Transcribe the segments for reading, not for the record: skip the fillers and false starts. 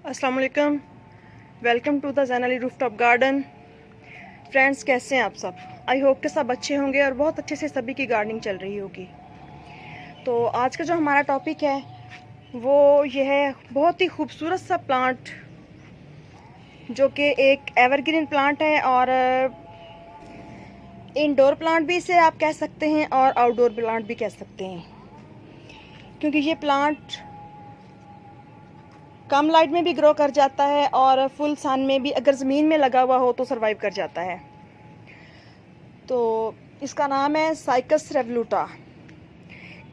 अस्सलाम वालेकुम। Welcome to the Zain rooftop garden. Friends, कैसे हैं आप सब? आई होप के सब अच्छे होंगे और बहुत अच्छे से सभी की गार्डनिंग चल रही होगी। तो आज का जो हमारा टॉपिक है वो ये है बहुत ही खूबसूरत सा प्लांट, जो कि एक एवरग्रीन प्लांट है और इंडोर प्लांट भी इसे आप कह सकते हैं और आउटडोर प्लांट भी कह सकते हैं, क्योंकि ये प्लांट कम लाइट में भी ग्रो कर जाता है और फुल सन में भी अगर ज़मीन में लगा हुआ हो तो सरवाइव कर जाता है। तो इसका नाम है साइकस रेवलूटा।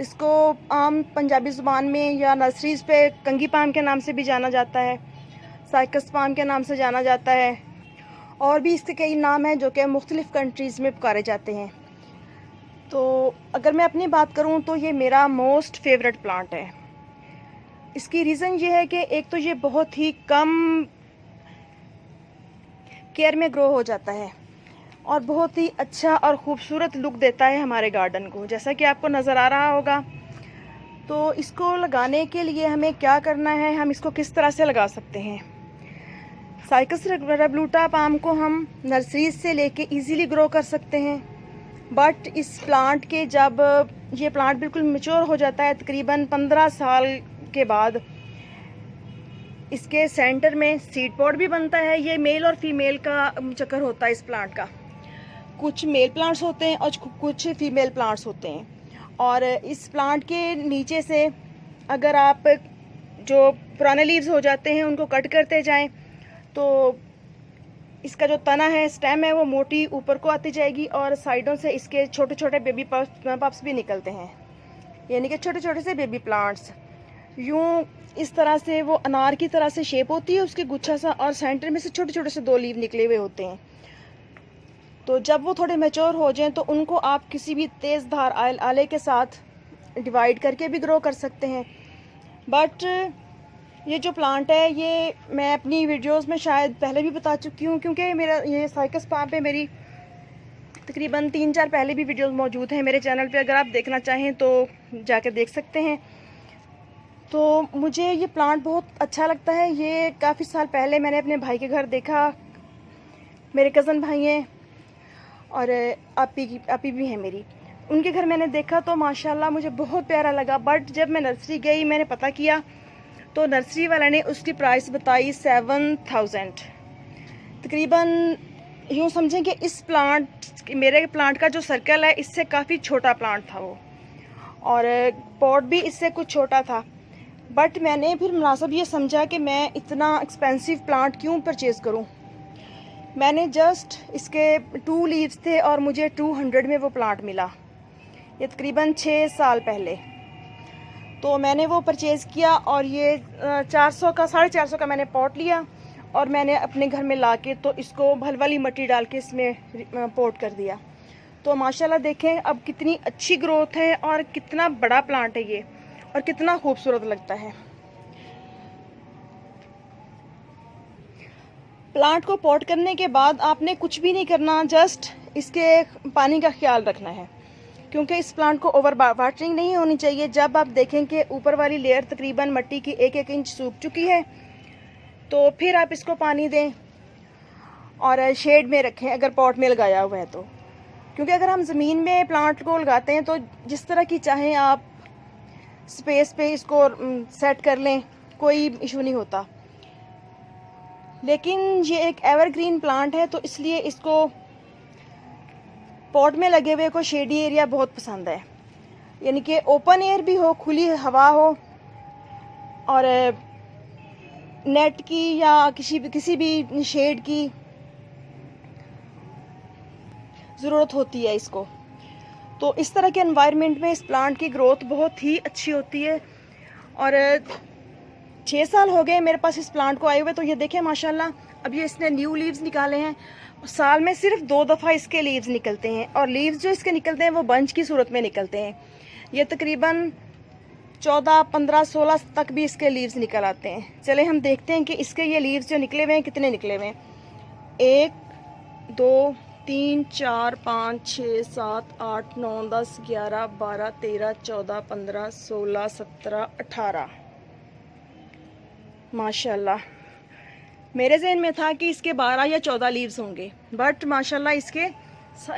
इसको आम पंजाबी ज़ुबान में या नर्सरीज़ पे कंगी पाम के नाम से भी जाना जाता है, साइकस पाम के नाम से जाना जाता है, और भी इसके कई नाम हैं जो कि मुख्तलिफ़ कंट्रीज़ में पुकारे जाते हैं। तो अगर मैं अपनी बात करूँ तो ये मेरा मोस्ट फेवरेट प्लांट है। इसकी रीज़न ये है कि एक तो ये बहुत ही कम केयर में ग्रो हो जाता है और बहुत ही अच्छा और ख़ूबसूरत लुक देता है हमारे गार्डन को, जैसा कि आपको नज़र आ रहा होगा। तो इसको लगाने के लिए हमें क्या करना है, हम इसको किस तरह से लगा सकते हैं। साइकस रेवलूटा पाम को हम नर्सरीज से लेके इजीली ग्रो कर सकते हैं, बट इस प्लांट के जब ये प्लांट बिल्कुल मैच्योर हो जाता है, तकरीबन 15 साल के बाद इसके सेंटर में सीड पॉड भी बनता है। ये मेल और फीमेल का चक्कर होता है इस प्लांट का। कुछ मेल प्लांट्स होते हैं और कुछ फीमेल प्लांट्स होते हैं। और इस प्लांट के नीचे से अगर आप जो पुराने लीव्स हो जाते हैं उनको कट करते जाएं तो इसका जो तना है, स्टेम है, वो मोटी ऊपर को आती जाएगी और साइडों से इसके छोटे छोटे बेबी पप्स भी निकलते हैं, यानी कि छोटे छोटे से बेबी प्लांट्स। यूँ इस तरह से वो अनार की तरह से शेप होती है उसकी गुच्छा सा, और सेंटर में से छोटे छोटे से 2 लीव निकले हुए होते हैं। तो जब वो थोड़े मैच्योर हो जाएं तो उनको आप किसी भी तेज़ धार आले के साथ डिवाइड करके भी ग्रो कर सकते हैं। बट ये जो प्लांट है ये मैं अपनी वीडियोस में शायद पहले भी बता चुकी हूँ, क्योंकि मेरा ये साइकस पाम पे मेरी तकरीबन 3-4 पहले भी वीडियोस मौजूद हैं मेरे चैनल पे, अगर आप देखना चाहें तो जाकर देख सकते हैं। तो मुझे ये प्लांट बहुत अच्छा लगता है। ये काफ़ी साल पहले मैंने अपने भाई के घर देखा, मेरे कज़न भाई हैं और आपी भी हैं मेरी, उनके घर मैंने देखा तो माशाल्लाह मुझे बहुत प्यारा लगा। बट जब मैं नर्सरी गई, मैंने पता किया तो नर्सरी वाला ने उसकी प्राइस बताई 7000। तकरीबन यूँ समझें कि इस प्लांट, मेरे प्लांट का जो सर्कल है इससे काफ़ी छोटा प्लांट था वो, और पॉट भी इससे कुछ छोटा था। बट मैंने फिर मुनासिब ये समझा कि मैं इतना एक्सपेंसिव प्लांट क्यों परचेज़ करूं। मैंने जस्ट इसके 2 लीव्स थे और मुझे 200 में वो प्लांट मिला, ये तकरीबन 6 साल पहले। तो मैंने वो परचेज़ किया और ये 400 का 450 का मैंने पॉट लिया और मैंने अपने घर में ला के तो इसको भल वाली मिट्टी डाल के इसमें पोट कर दिया। तो माशाल्लाह देखें अब कितनी अच्छी ग्रोथ है और कितना बड़ा प्लांट है ये, और कितना खूबसूरत लगता है। प्लांट को पॉट करने के बाद आपने कुछ भी नहीं करना, जस्ट इसके पानी का ख्याल रखना है, क्योंकि इस प्लांट को ओवर वाटरिंग नहीं होनी चाहिए। जब आप देखें कि ऊपर वाली लेयर तकरीबन मिट्टी की 1-1 इंच सूख चुकी है तो फिर आप इसको पानी दें और शेड में रखें अगर पॉट में लगाया हुआ है तो, क्योंकि अगर हम ज़मीन में प्लांट को लगाते हैं तो जिस तरह की चाहें आप स्पेस पे इसको सेट कर लें, कोई इशू नहीं होता। लेकिन ये एक एवरग्रीन प्लांट है तो इसलिए इसको पॉट में लगे हुए को शेडी एरिया बहुत पसंद है, यानी कि ओपन एयर भी हो, खुली हवा हो, और नेट की या किसी भी शेड की ज़रूरत होती है इसको। तो इस तरह के एनवायरनमेंट में इस प्लांट की ग्रोथ बहुत ही अच्छी होती है। और 6 साल हो गए मेरे पास इस प्लांट को आए हुए। तो ये देखें माशाल्लाह, अब ये इसने न्यू लीव्स निकाले हैं। साल में सिर्फ 2 दफ़ा इसके लीव्स निकलते हैं, और लीव्स जो इसके निकलते हैं वो बंच की सूरत में निकलते हैं। ये तकरीबन 14, 15, 16 तक भी इसके लीव्स निकल आते हैं। चले हम देखते हैं कि इसके ये लीव्स जो निकले हुए हैं कितने निकले हुए हैं। 1, 2, 3, 4, 5, 6, 7, 8, 9, 10, 11, 12, 13, 14, 15, 16, 17, 18 माशाल्लाह मेरे जहन में था कि इसके 12 या 14 लीव्स होंगे, बट माशाल्लाह इसके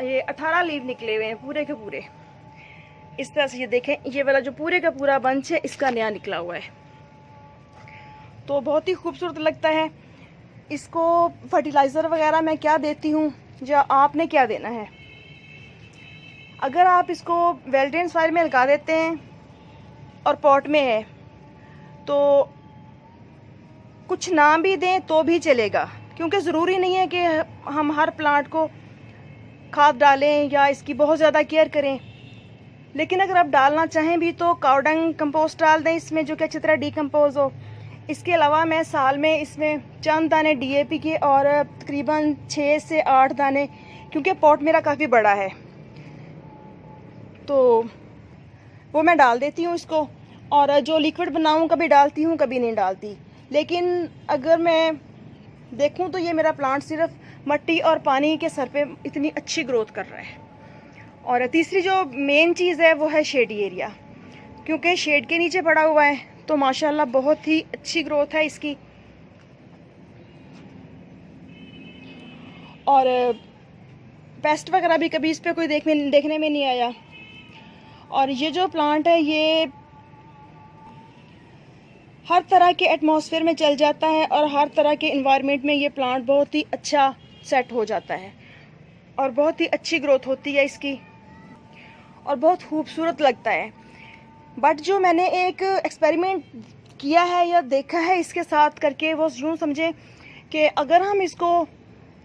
ये 18 लीव निकले हुए हैं पूरे के पूरे। इस तरह से ये देखें, ये वाला जो पूरे का पूरा बंच है इसका नया निकला हुआ है, तो बहुत ही खूबसूरत लगता है। इसको फर्टिलाइज़र वगैरह मैं क्या देती हूँ या आपने क्या देना है, अगर आप इसको वेल ड्रेन सॉइल में लगा देते हैं और पॉट में है तो कुछ ना भी दें तो भी चलेगा, क्योंकि ज़रूरी नहीं है कि हम हर प्लांट को खाद डालें या इसकी बहुत ज़्यादा केयर करें। लेकिन अगर आप डालना चाहें भी तो काऊ डंग कंपोस्ट डाल दें इसमें, जो कि अच्छी तरह डिकम्पोज हो। इसके अलावा मैं साल में इसमें चंद दाने DAP के और तकरीबन 6 से 8 दाने, क्योंकि पॉट मेरा काफ़ी बड़ा है तो वो मैं डाल देती हूँ इसको। और जो लिक्विड बनाऊँ कभी डालती हूँ कभी नहीं डालती। लेकिन अगर मैं देखूँ तो ये मेरा प्लांट सिर्फ मट्टी और पानी के सर पे इतनी अच्छी ग्रोथ कर रहा है। और तीसरी जो मेन चीज़ है वो है शेडी एरिया, क्योंकि शेड के नीचे पड़ा हुआ है तो माशाल्लाह बहुत ही अच्छी ग्रोथ है इसकी। और पेस्ट वगैरह भी कभी इस पर कोई देखने में नहीं आया। और ये जो प्लांट है ये हर तरह के एटमॉस्फेयर में चल जाता है और हर तरह के इन्वायरमेंट में ये प्लांट बहुत ही अच्छा सेट हो जाता है और बहुत ही अच्छी ग्रोथ होती है इसकी और बहुत खूबसूरत लगता है। बट जो मैंने एक एक्सपेरिमेंट किया है या देखा है इसके साथ करके, वो यूँ समझें कि अगर हम इसको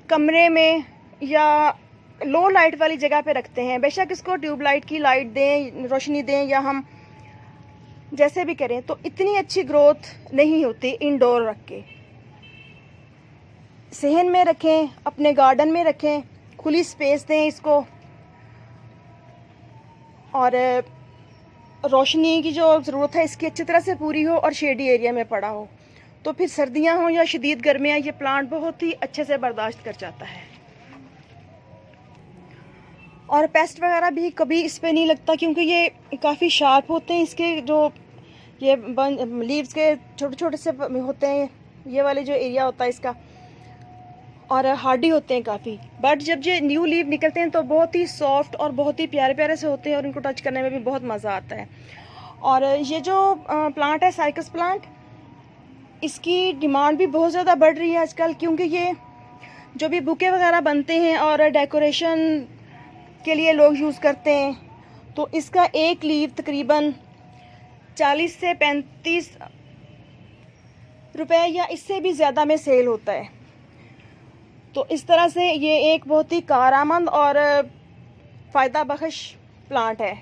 कमरे में या लो लाइट वाली जगह पे रखते हैं, बेशक इसको ट्यूबलाइट की लाइट दें, रोशनी दें या हम जैसे भी करें, तो इतनी अच्छी ग्रोथ नहीं होती इंडोर रख के। सहन में रखें, अपने गार्डन में रखें, खुली स्पेस दें इसको और रोशनी की जो ज़रूरत है इसकी अच्छी तरह से पूरी हो और शेडी एरिया में पड़ा हो, तो फिर सर्दियां हो या शदीद गर्मियां ये प्लांट बहुत ही अच्छे से बर्दाश्त कर जाता है। और पेस्ट वगैरह भी कभी इस पे नहीं लगता, क्योंकि ये काफ़ी शार्प होते हैं इसके जो ये लीव्स के छोटे छोटे से होते हैं, ये वाले जो एरिया होता है इसका, और हार्डी होते हैं काफ़ी। बट जब ये न्यू लीव निकलते हैं तो बहुत ही सॉफ्ट और बहुत ही प्यारे प्यारे से होते हैं और इनको टच करने में भी बहुत मज़ा आता है। और ये जो प्लांट है साइकस प्लांट, इसकी डिमांड भी बहुत ज़्यादा बढ़ रही है आजकल, क्योंकि ये जो भी बुके वगैरह बनते हैं और डेकोरेशन के लिए लोग यूज़ करते हैं, तो इसका एक लीव तकरीबन 40 से 35 रुपए या इससे भी ज़्यादा में सेल होता है। तो इस तरह से ये एक बहुत ही कारआमद और फ़ायदा बख्श प्लांट है।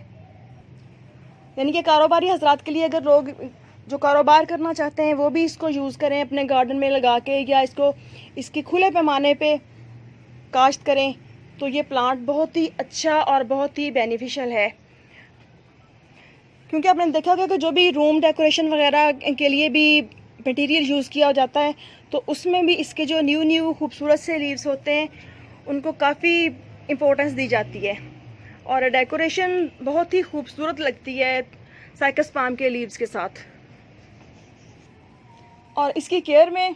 यानी कि कारोबारी हजरात के लिए, अगर लोग जो कारोबार करना चाहते हैं वो भी इसको यूज़ करें अपने गार्डन में लगा के, या इसको इसकी खुले पैमाने पे काश्त करें, तो ये प्लांट बहुत ही अच्छा और बहुत ही बेनिफिशियल है। क्योंकि आपने देखा होगा कि जो भी रूम डेकोरेशन वगैरह के लिए भी मटेरियल यूज़ किया जाता है, तो उसमें भी इसके जो न्यू खूबसूरत से लीव्स होते हैं उनको काफ़ी इम्पोर्टेंस दी जाती है और डेकोरेशन बहुत ही खूबसूरत लगती है साइकस पाम के लीव्स के साथ। और इसकी केयर में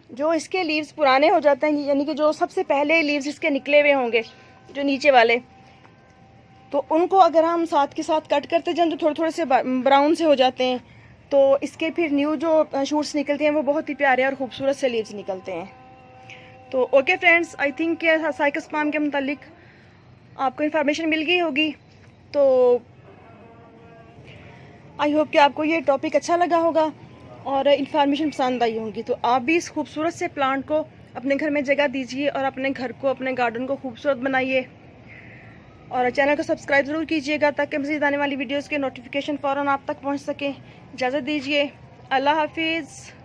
जो इसके लीव्स पुराने हो जाते हैं, यानी कि जो सबसे पहले लीव्स इसके निकले हुए होंगे जो नीचे वाले, तो उनको अगर हम साथ के साथ कट करते जाएं तो थोड़े थोड़े से ब्राउन से हो जाते हैं, तो इसके फिर न्यू जो शूट्स निकलते हैं वो बहुत ही प्यारे और ख़ूबसूरत से लीव्स निकलते हैं। तो okay friends, I think cycas palm के मुतालिक आपको इन्फॉर्मेशन मिल गई होगी। तो आई होप कि आपको ये टॉपिक अच्छा लगा होगा और इन्फॉर्मेशन पसंद आई होगी। तो आप भी इस खूबसूरत से प्लांट को अपने घर में जगह दीजिए और अपने घर को, अपने गार्डन को खूबसूरत बनाइए। और चैनल को सब्सक्राइब ज़रूर कीजिएगा ताकि मज़ीद आने वाली वीडियोज़ के नोटिफिकेशन फ़ौरन आप तक पहुँच सकें। इजाज़त दीजिए, अल्लाह हाफिज़।